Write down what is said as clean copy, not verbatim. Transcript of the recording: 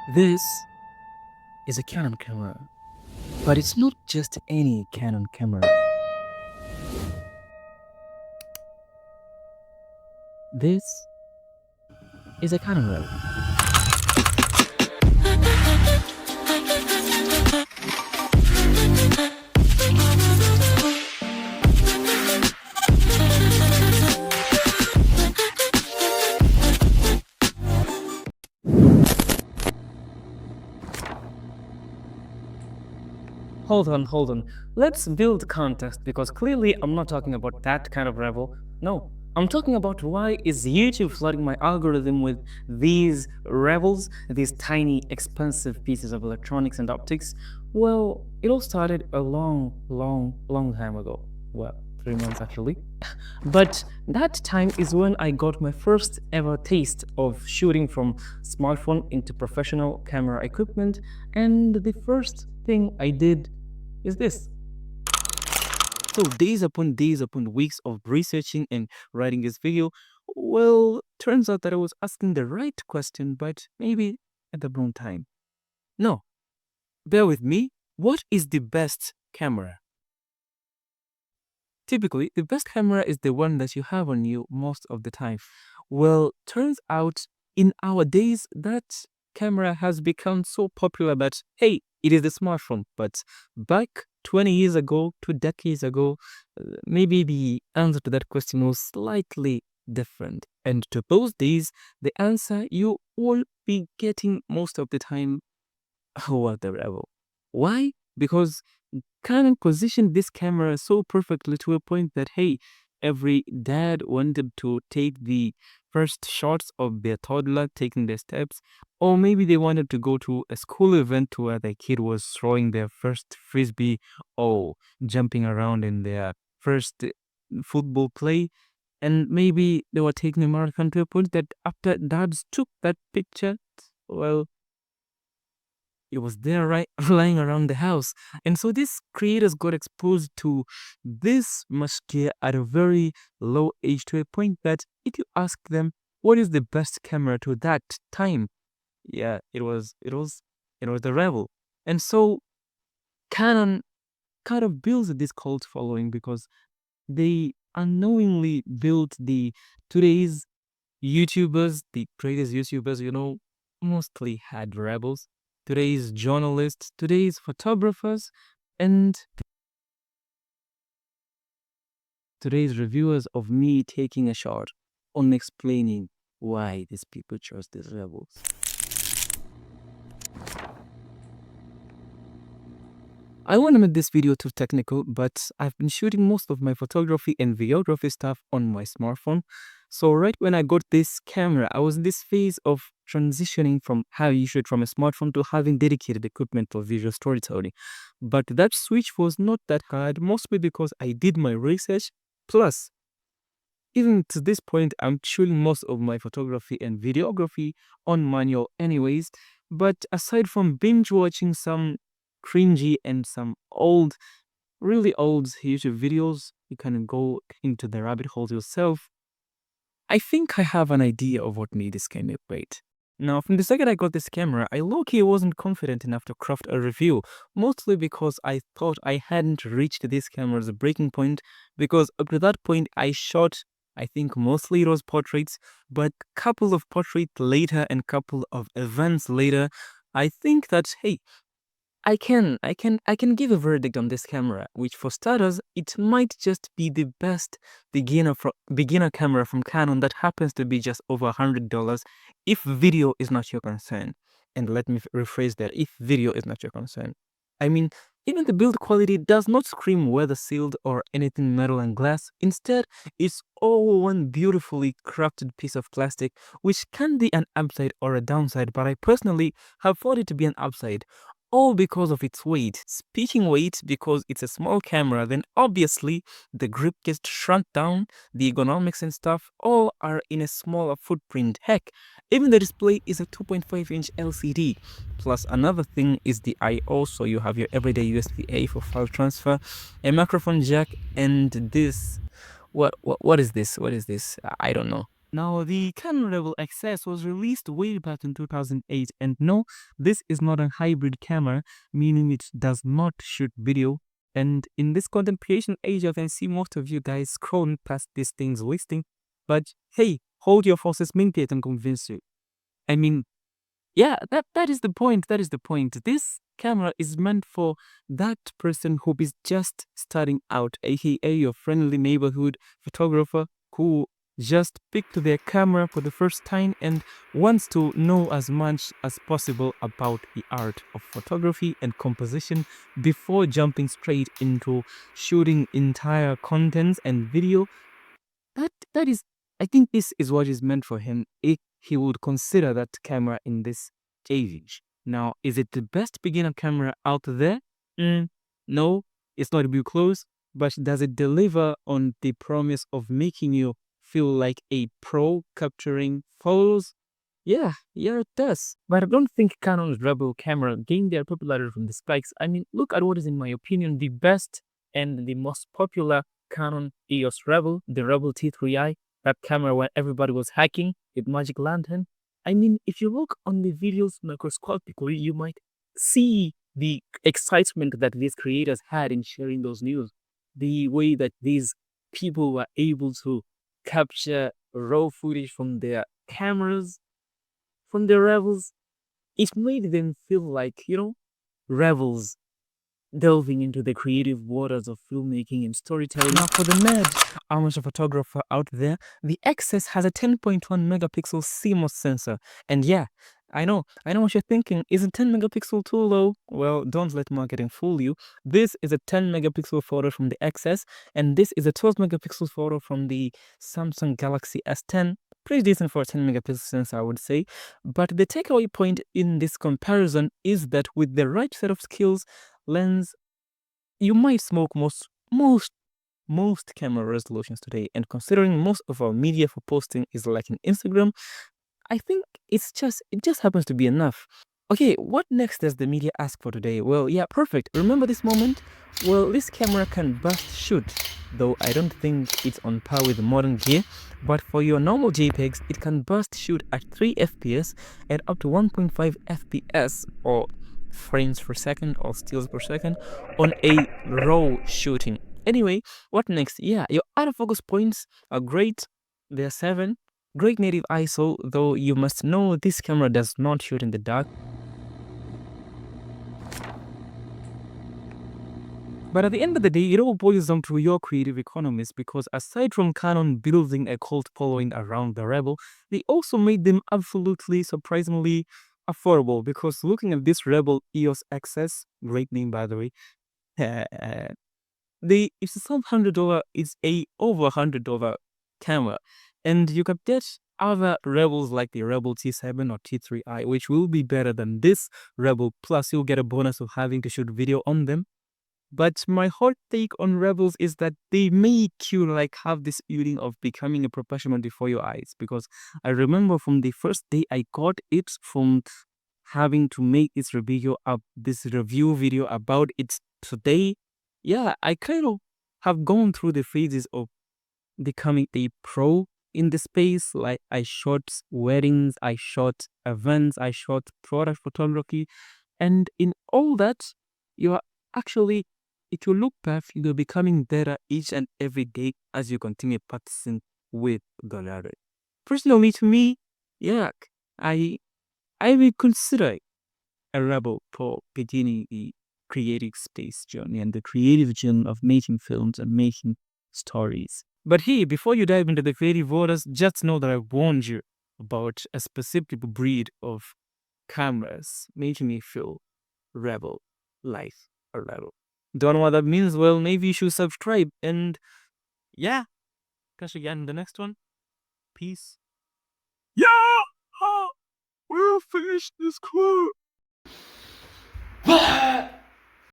This is a Canon camera, but it's not just any Canon camera. This is a Canon Rebel. Hold on. Let's build context because clearly I'm not talking about that kind of Rebel. No, I'm talking about why is YouTube flooding my algorithm with these Rebels, these tiny, expensive pieces of electronics and optics. Well, it all started a long time ago. Well, 3 months actually. But that time is when I got my first ever taste of shooting from smartphone into professional camera equipment, and the first thing I did is this. So days upon weeks of researching and writing this video, well, turns out that I was asking the right question, but maybe at the wrong time. No, bear with me. What is the best camera? Typically, the best camera is the one that you have on you most of the time. Well, turns out in our days that camera has become so popular that, hey, it is the smartphone. But back 20 years ago, 2 decades ago, maybe the answer to that question was slightly different. And to both these, the answer you will be getting most of the time were the Rebel. Why? Because Canon positioned this camera so perfectly to a point that, hey, every dad wanted to take the first shots of their toddler taking their steps, or maybe they wanted to go to a school event where their kid was throwing their first frisbee or jumping around in their first football play. And maybe they were taking a marathon to a point that after dads took that picture, well, it was there right lying around the house. And so these creators got exposed to this much gear at a very low age to a point that if you ask them what is the best camera to that time, yeah, it was the Rebel. And so Canon kind of builds this cult following because they unknowingly built the today's YouTubers, the greatest YouTubers, mostly had Rebels. Today's journalists, today's photographers, and today's reviewers of me taking a shot on explaining why these people chose these Rebels. I want to make this video too technical, but I've been shooting most of my photography and videography stuff on my smartphone. So right when I got this camera, I was in this phase of transitioning from how you shoot from a smartphone to having dedicated equipment for visual storytelling. But that switch was not that hard, mostly because I did my research. Plus, even to this point, I'm shooting most of my photography and videography on manual anyways. But aside from binge watching some cringy and some really old YouTube videos, you can go into the rabbit hole yourself. I think I have an idea of what made this camera great. Now, from the second I got this camera, I low-key wasn't confident enough to craft a review, mostly because I thought I hadn't reached this camera's breaking point, because up to that point I shot, I think mostly it was portraits, but couple of portraits later and couple of events later, I think that, hey, I can give a verdict on this camera, which for starters, it might just be the best beginner camera from Canon that happens to be just over $100 if video is not your concern. And let me rephrase that, if video is not your concern. I mean, even the build quality does not scream weather sealed or anything metal and glass. Instead, it's all one beautifully crafted piece of plastic, which can be an upside or a downside, but I personally have thought it to be an upside all because of its weight. Speaking weight, because it's a small camera, then obviously the grip gets shrunk down, the ergonomics and stuff all are in a smaller footprint. Heck, even the display is a 2.5-inch LCD. Plus another thing is the I/O, so you have your everyday USB-A for file transfer, a microphone jack, and this. What is this? What is this? I don't know. Now, the Canon Rebel XS was released way back in 2008, and no, this is not a hybrid camera, meaning it does not shoot video. And in this content creation age, I can see most of you guys scrolling past these things listing. But hey, hold your horses, Minky, and convince you. I mean, yeah, that is the point. That is the point. This camera is meant for that person who is just starting out, aka your friendly neighborhood photographer who just picked their camera for the first time and wants to know as much as possible about the art of photography and composition before jumping straight into shooting entire contents and video. That is, I think this is what is meant for him if he would consider that camera in this age. Now, is it the best beginner camera out there? No, it's not real close, but does it deliver on the promise of making you feel like a pro capturing photos? Yeah, it does. But I don't think Canon's Rebel camera gained their popularity from the spikes. I mean, look at what is, in my opinion, the best and the most popular Canon EOS Rebel, the Rebel T3i, that camera where everybody was hacking with Magic Lantern. I mean, if you look on the videos microscopically, you might see the excitement that these creators had in sharing those news. The way that these people were able to capture raw footage from their cameras, from their rebels, it made them feel like, rebels delving into the creative waters of filmmaking and storytelling. Now, for the nerd amateur photographer out there, the XS has a 10.1 megapixel CMOS sensor. And yeah, I know what you're thinking. Is a 10 megapixel too low? Well, don't let marketing fool you. This is a 10 megapixel photo from the XS, and this is a 12 megapixel photo from the Samsung Galaxy S10. Pretty decent for a 10 megapixel sensor, I would say. But the takeaway point in this comparison is that with the right set of skills, lens, you might smoke most camera resolutions today. And considering most of our media for posting is like an Instagram, I think it just happens to be enough. Okay, what next does the media ask for today? Well, yeah, perfect. Remember this moment? Well, this camera can burst shoot, though I don't think it's on par with modern gear. But for your normal JPEGs, it can burst shoot at 3 FPS and up to 1.5 FPS, or frames per second or stills per second, on a raw shooting. Anyway, what next? Yeah, your autofocus points are great. They're 7. Great native ISO, though you must know this camera does not shoot in the dark. But at the end of the day, it all boils down to your creative economies, because aside from Canon building a cult following around the Rebel, they also made them absolutely surprisingly affordable. Because looking at this Rebel EOS XS, great name by the way, it's a sub-$100, it's a over $100 camera, and you can get other Rebels like the Rebel T7 or T3i, which will be better than this Rebel. Plus, you'll get a bonus of having to shoot video on them. But my hot take on Rebels is that they make you like have this feeling of becoming a professional before your eyes. Because I remember from the first day I got it, from having to make this review video about it today, yeah, I kind of have gone through the phases of becoming a pro in the space. Like, I shot weddings, I shot events, I shot product photography, and in all that, you are actually, if you look back, you're becoming better each and every day as you continue practicing with the ladder. Personally, to me, yeah, I will consider a rebel for beginning the creative space journey and the creative journey of making films and making stories. But hey, before you dive into the creative waters, just know that I warned you about a specific breed of cameras making me feel rebel, like a rebel. Don't know what that means? Well, maybe you should subscribe. And yeah, catch you again in the next one. Peace. Yeah! We'll finish this quote.